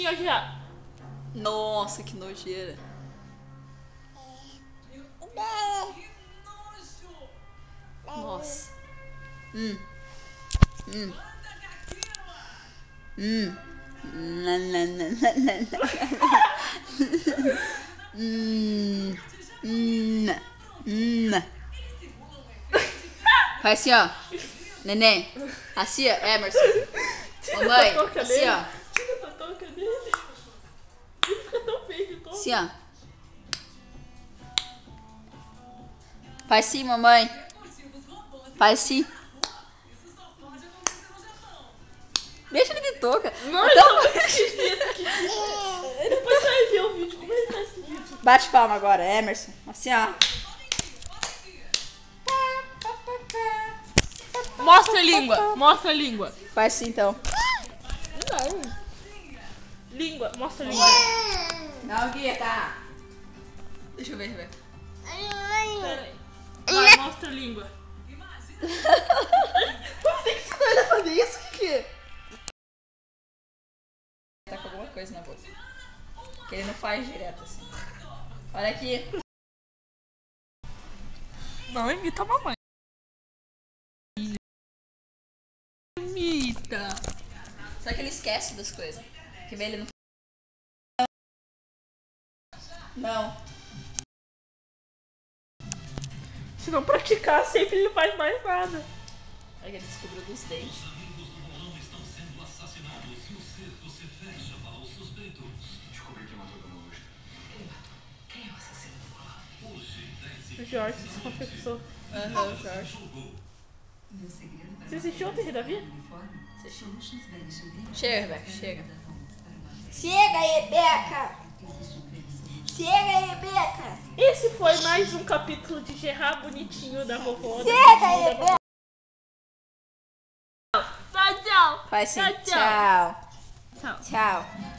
assim, ó, já. Nossa, que nojeira. Nossa. Faz assim, ó. Neném. Assim, ó. Emerson. Mamãe. Assim, ó. Tira a toca dele. Ele fica tão feio de todo. Assim, ó. Faz sim, mamãe. Faz sim. Deixa ele de touca. Não, ele tá muito esquisito aqui. Depois você vai ver o vídeo, como ele tá esquisito. Bate palma agora, Emerson. Assim, ó. Mostra a língua, mostra a língua. Faz sim, então. Não. Língua, mostra a língua. Não, guia, tá? Deixa eu ver, Pera aí. Vai, mostra a língua. Por que você vai fazer isso, Kiki? Tá com alguma coisa na boca. Que ele não faz direto assim. Olha aqui. Não imita a mamãe. Imita. Só que ele esquece das coisas. Que vê ele não. Não. Se não praticar sempre, ele não faz mais nada. Olha que ele descobriu dos dentes. O Jorge se confessou. Aham, Jorge. Você assistiu ontem, Davi? Chega, Rebeca, chega. Chega, Rebeca! Chega, Rebeca! Esse foi mais um capítulo de Gerard bonitinho da vovó. Chega, Rebeca! Tchau, tchau. Faz sim. Tchau, tchau. Tchau. Tchau.